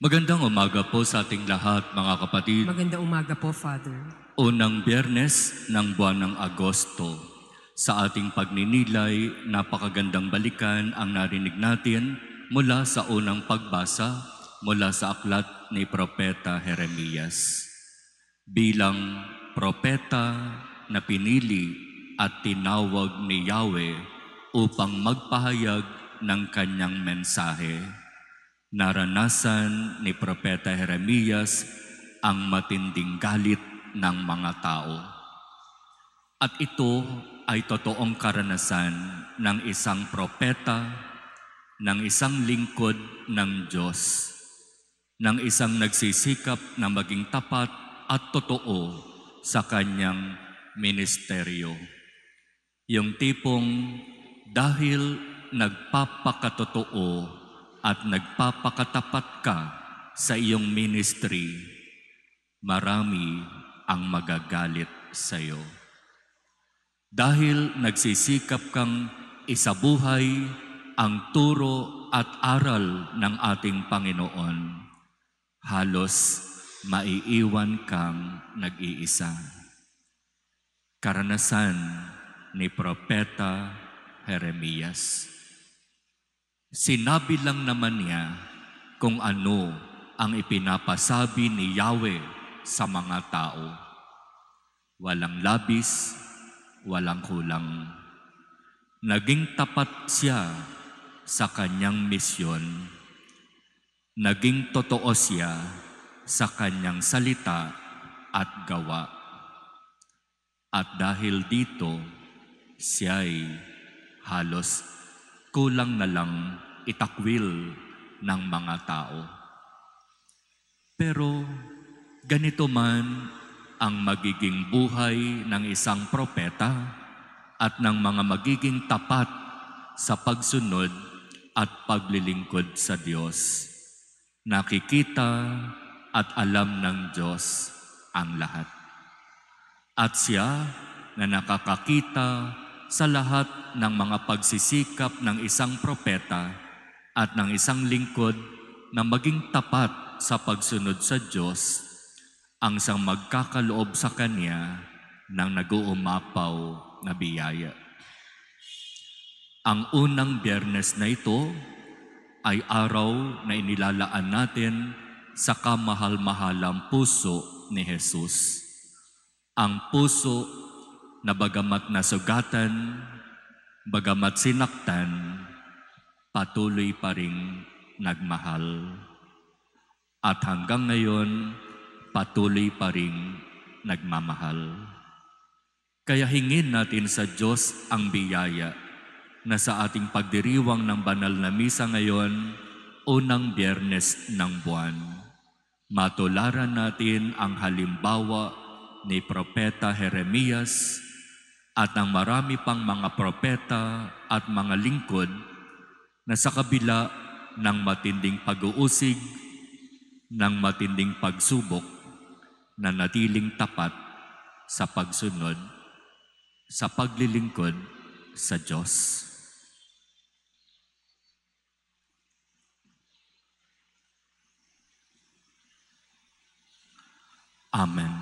Magandang umaga po sa ating lahat, mga kapatid. Magandang umaga po, Father. Unang Biyernes ng buwan ng Agosto. Sa ating pagninilay, napakagandang balikan ang narinig natin mula sa unang pagbasa mula sa aklat ni Propeta Jeremias. Bilang propeta na pinili at tinawag ni Yahweh upang magpahayag ng kanyang mensahe, naranasan ni Propeta Jeremias ang matinding galit ng mga tao. At ito ay totoong karanasan ng isang propeta, ng isang lingkod ng Diyos, ng isang nagsisikap na maging tapat at totoo sa kanyang ministeryo. Yung tipong dahil nagpapakatotoo at nagpapakatapat ka sa iyong ministry, marami ang magagalit sa iyo. Dahil nagsisikap kang isabuhay ang turo at aral ng ating Panginoon, halos maiiwan kang nag-iisa. Karanasan ni Propeta Jeremias. Sinabi lang naman niya kung ano ang ipinapasabi ni Yahweh sa mga tao. Walang labis, walang kulang. Naging tapat siya sa kanyang misyon. Naging totoo siya sa kanyang salita at gawa. At dahil dito, siya'y halos kulang na lang itakwil ng mga tao. Pero ganito man ang magiging buhay ng isang propeta at ng mga magiging tapat sa pagsunod at paglilingkod sa Diyos. Nakikita at alam ng Diyos ang lahat. At siya na nakakakita sa lahat ng mga pagsisikap ng isang propeta at ng isang lingkod na maging tapat sa pagsunod sa Diyos, ang siyang magkakaloob sa Kanya ng nag-uumapaw na biyaya. Ang unang Biyernes na ito ay araw na inilalaan natin sa kamahal-mahalang puso ni Jesus. Ang puso na bagamat nasugatan, bagamat sinaktan, patuloy pa ring nagmahal. At hanggang ngayon, patuloy pa ring nagmamahal. Kaya hingin natin sa Diyos ang biyaya na sa ating pagdiriwang ng banal na misa ngayon, unang Biyernes ng buwan, matularan natin ang halimbawa ni Propeta Jeremias at ng marami pang mga propeta at mga lingkod na sa kabila ng matinding pag-uusig, ng matinding pagsubok, na natiling tapat sa pagsunod, sa paglilingkod sa Diyos. Amen.